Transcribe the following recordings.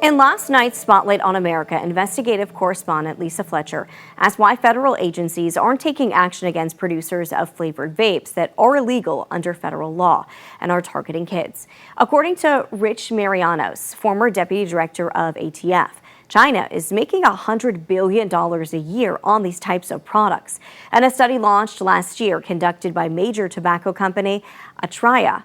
In last night's Spotlight on America, investigative correspondent Lisa Fletcher asked why federal agencies aren't taking action against producers of flavored vapes that are illegal under federal law and are targeting kids. According to Rich Marianos, former deputy director of ATF, China is making $100 billion a year on these types of products. And a study launched last year conducted by major tobacco company Altria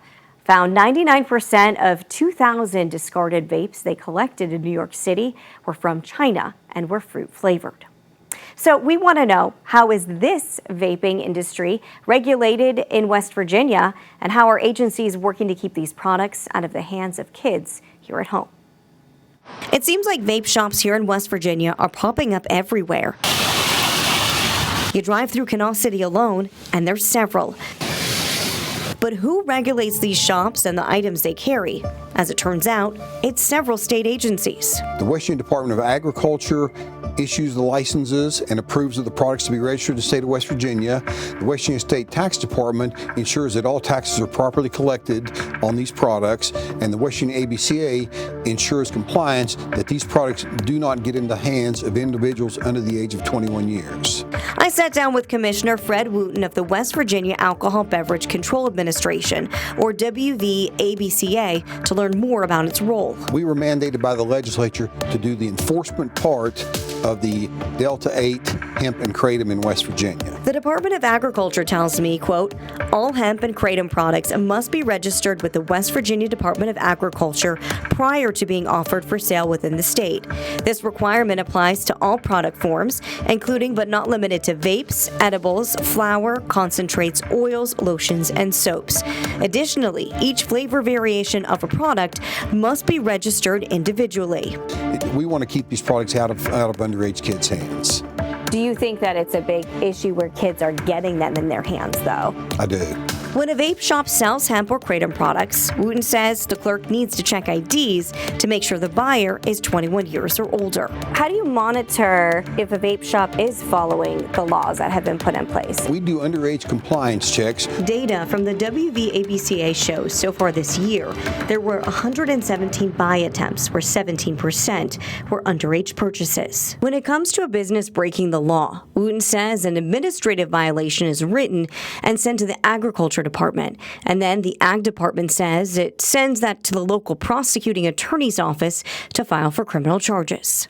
found 99% of 2,000 discarded vapes they collected in New York City were from China and were fruit flavored. So we want to know, how is this vaping industry regulated in West Virginia, and how are agencies working to keep these products out of the hands of kids here at home? It seems like vape shops here in West Virginia are popping up everywhere. You drive through Kanawha City alone, and there's several. But who regulates these shops and the items they carry? As it turns out, it's several state agencies. The West Virginia Department of Agriculture issues the licenses and approves of the products to be registered in the state of West Virginia. The West Virginia State Tax Department ensures that all taxes are properly collected on these products, and the West Virginia ABCA ensures compliance that these products do not get in the hands of individuals under the age of 21 years. I sat down with Commissioner Fred Wooten of the West Virginia Alcohol Beverage Control Administration, or WVABCA, to learn more about its role. We were mandated by the legislature to do the enforcement part of the Delta 8 hemp and kratom in West Virginia. The Department of Agriculture tells me, quote, all hemp and kratom products must be registered with the West Virginia Department of Agriculture prior to being offered for sale within the state. This requirement applies to all product forms, including but not limited to vapes, edibles, flour, concentrates, oils, lotions, and soaps. Additionally, each flavor variation of a product must be registered individually. We want to keep these products out of underage kids' hands. Do you think that it's a big issue where kids are getting them in their hands, though? I do. When a vape shop sells hemp or kratom products, Wooten says the clerk needs to check IDs to make sure the buyer is 21 years or older. How do you monitor if a vape shop is following the laws that have been put in place? We do underage compliance checks. Data from the WVABCA shows so far this year, there were 117 buy attempts, where 17% were underage purchases. When it comes to a business breaking the law, Wooten says an administrative violation is written and sent to the Agriculture Department, and then the Ag Department says it sends that to the local prosecuting attorney's office to file for criminal charges.